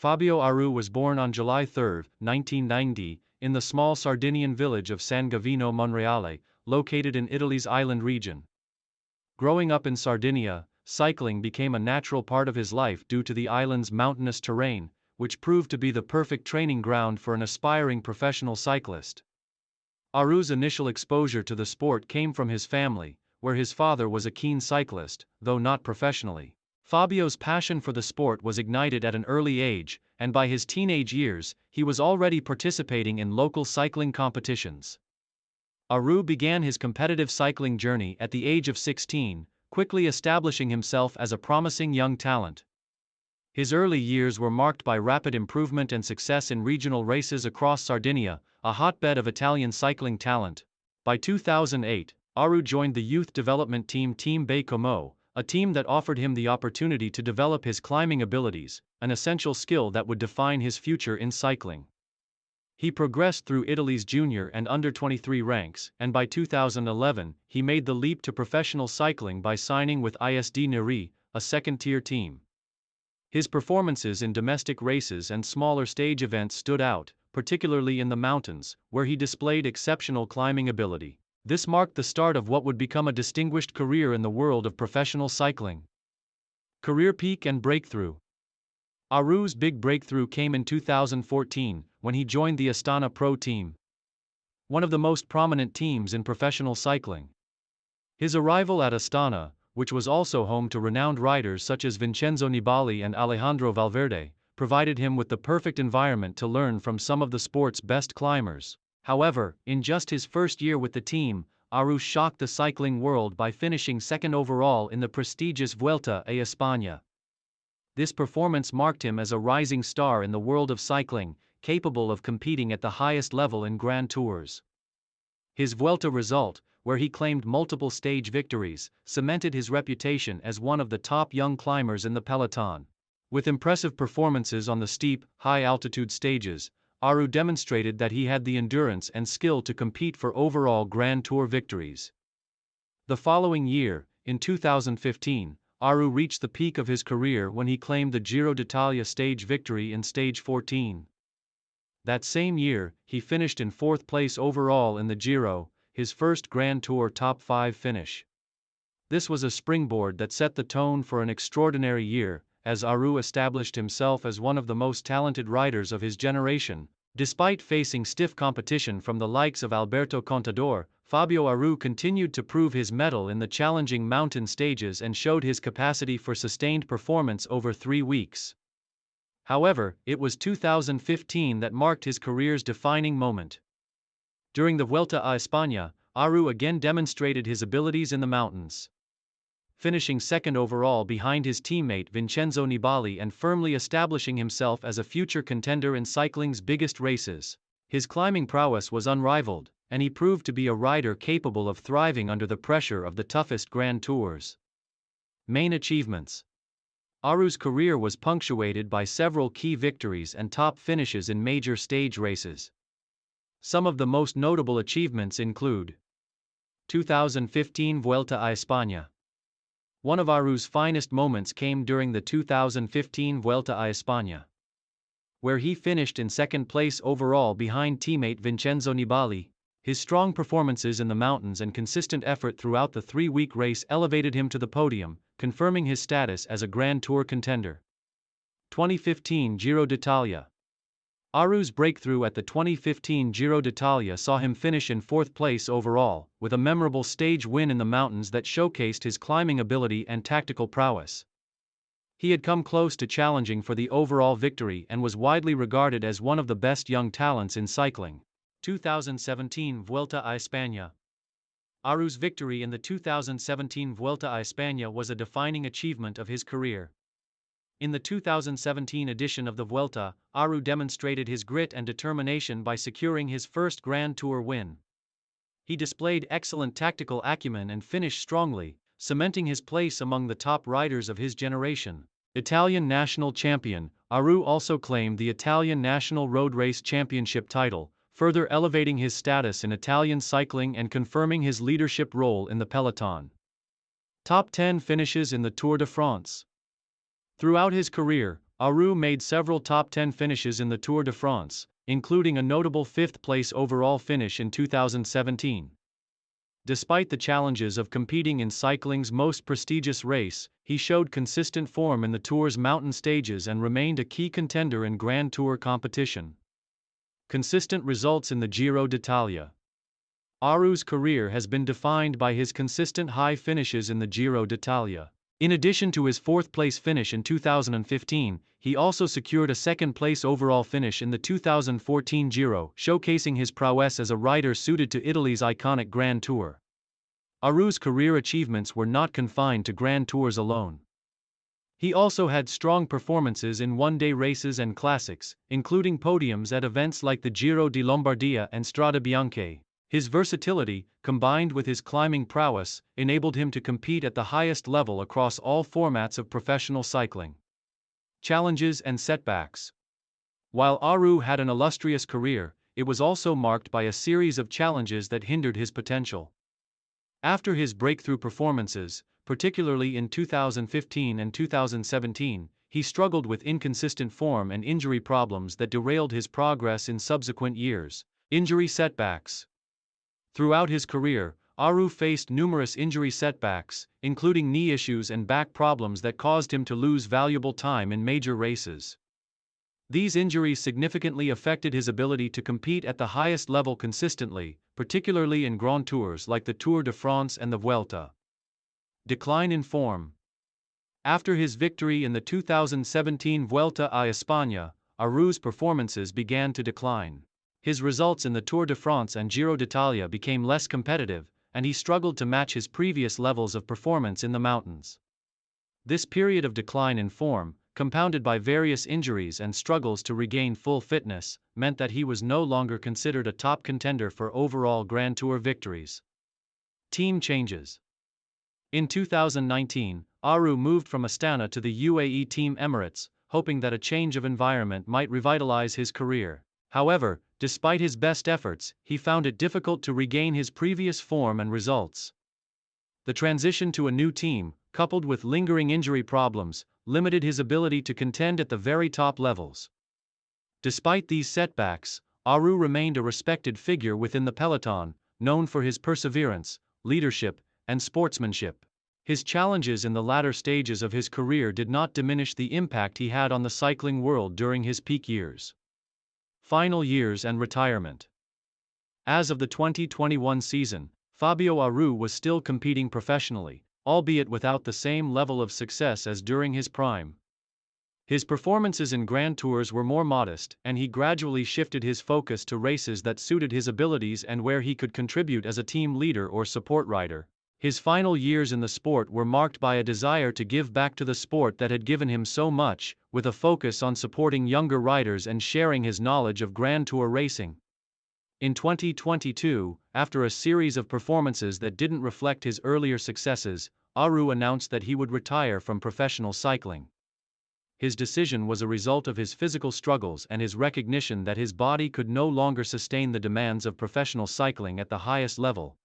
Fabio Aru was born on July 3, 1990, in the small Sardinian village of San Gavino Monreale, located in Italy's island region. Growing up in Sardinia, cycling became a natural part of his life due to the island's mountainous terrain, which proved to be the perfect training ground for an aspiring professional cyclist. Aru's initial exposure to the sport came from his family, where his father was a keen cyclist, though not professionally. Fabio's passion for the sport was ignited at an early age, and by his teenage years, he was already participating in local cycling competitions. Aru began his competitive cycling journey at the age of 16, quickly establishing himself as a promising young talent. His early years were marked by rapid improvement and success in regional races across Sardinia, a hotbed of Italian cycling talent. By 2008, Aru joined the youth development team Team Bay Como, a team that offered him the opportunity to develop his climbing abilities, an essential skill that would define his future in cycling. He progressed through Italy's junior and under-23 ranks, and by 2011, he made the leap to professional cycling by signing with ISD Neri, a second-tier team. His performances in domestic races and smaller stage events stood out, particularly in the mountains, where he displayed exceptional climbing ability. This marked the start of what would become a distinguished career in the world of professional cycling. Career peak and breakthrough. Aru's big breakthrough came in 2014, when he joined the Astana Pro Team, one of the most prominent teams in professional cycling. His arrival at Astana, which was also home to renowned riders such as Vincenzo Nibali and Alejandro Valverde, provided him with the perfect environment to learn from some of the sport's best climbers. However, in just his first year with the team, Aru shocked the cycling world by finishing second overall in the prestigious Vuelta a España. This performance marked him as a rising star in the world of cycling, capable of competing at the highest level in Grand Tours. His Vuelta result, where he claimed multiple stage victories, cemented his reputation as one of the top young climbers in the peloton. With impressive performances on the steep, high-altitude stages, Aru demonstrated that he had the endurance and skill to compete for overall Grand Tour victories. The following year, in 2015, Aru reached the peak of his career when he claimed the Giro d'Italia stage victory in stage 14. That same year, he finished in fourth place overall in the Giro, his first Grand Tour top 5 finish. This was a springboard that set the tone for an extraordinary year, as Aru established himself as one of the most talented riders of his generation. Despite facing stiff competition from the likes of Alberto Contador, Fabio Aru continued to prove his mettle in the challenging mountain stages and showed his capacity for sustained performance over 3 weeks. However, it was 2015 that marked his career's defining moment. During the Vuelta a España, Aru again demonstrated his abilities in the mountains. Finishing second overall behind his teammate Vincenzo Nibali and firmly establishing himself as a future contender in cycling's biggest races. His climbing prowess was unrivaled, and he proved to be a rider capable of thriving under the pressure of the toughest Grand Tours. Main achievements. Aru's career was punctuated by several key victories and top finishes in major stage races. Some of the most notable achievements include 2015 Vuelta a España. One of Aru's finest moments came during the 2015 Vuelta a España, where he finished in second place overall behind teammate Vincenzo Nibali. His strong performances in the mountains and consistent effort throughout the 3-week race elevated him to the podium, confirming his status as a Grand Tour contender. 2015 Giro d'Italia. Aru's breakthrough at the 2015 Giro d'Italia saw him finish in fourth place overall, with a memorable stage win in the mountains that showcased his climbing ability and tactical prowess. He had come close to challenging for the overall victory and was widely regarded as one of the best young talents in cycling. 2017 Vuelta a España. Aru's victory in the 2017 Vuelta a España was a defining achievement of his career. In the 2017 edition of the Vuelta, Aru demonstrated his grit and determination by securing his first Grand Tour win. He displayed excellent tactical acumen and finished strongly, cementing his place among the top riders of his generation. Italian national champion, Aru also claimed the Italian National Road Race Championship title, further elevating his status in Italian cycling and confirming his leadership role in the peloton. Top 10 finishes in the Tour de France. Throughout his career, Aru made several top 10 finishes in the Tour de France, including a notable 5th-place overall finish in 2017. Despite the challenges of competing in cycling's most prestigious race, he showed consistent form in the Tour's mountain stages and remained a key contender in Grand Tour competition. Consistent results in the Giro d'Italia. Aru's career has been defined by his consistent high finishes in the Giro d'Italia. In addition to his 4th-place finish in 2015, he also secured a 2nd-place overall finish in the 2014 Giro, showcasing his prowess as a rider suited to Italy's iconic Grand Tour. Aru's career achievements were not confined to Grand Tours alone. He also had strong performances in one-day races and classics, including podiums at events like the Giro di Lombardia and Strade Bianche. His versatility, combined with his climbing prowess, enabled him to compete at the highest level across all formats of professional cycling. Challenges and setbacks. While Aru had an illustrious career, it was also marked by a series of challenges that hindered his potential. After his breakthrough performances, particularly in 2015 and 2017, he struggled with inconsistent form and injury problems that derailed his progress in subsequent years. Injury setbacks. Throughout his career, Aru faced numerous injury setbacks, including knee issues and back problems that caused him to lose valuable time in major races. These injuries significantly affected his ability to compete at the highest level consistently, particularly in Grand Tours like the Tour de France and the Vuelta. Decline in form. After his victory in the 2017 Vuelta a España, Aru's performances began to decline. His results in the Tour de France and Giro d'Italia became less competitive, and he struggled to match his previous levels of performance in the mountains. This period of decline in form, compounded by various injuries and struggles to regain full fitness, meant that he was no longer considered a top contender for overall Grand Tour victories. Team changes. In 2019, Aru moved from Astana to the UAE Team Emirates, hoping that a change of environment might revitalize his career. However, despite his best efforts, he found it difficult to regain his previous form and results. The transition to a new team, coupled with lingering injury problems, limited his ability to contend at the very top levels. Despite these setbacks, Aru remained a respected figure within the peloton, known for his perseverance, leadership, and sportsmanship. His challenges in the latter stages of his career did not diminish the impact he had on the cycling world during his peak years. Final years and retirement. As of the 2021 season, Fabio Aru was still competing professionally, albeit without the same level of success as during his prime. His performances in Grand Tours were more modest, and he gradually shifted his focus to races that suited his abilities and where he could contribute as a team leader or support rider. His final years in the sport were marked by a desire to give back to the sport that had given him so much, with a focus on supporting younger riders and sharing his knowledge of Grand Tour racing. In 2022, after a series of performances that didn't reflect his earlier successes, Aru announced that he would retire from professional cycling. His decision was a result of his physical struggles and his recognition that his body could no longer sustain the demands of professional cycling at the highest level.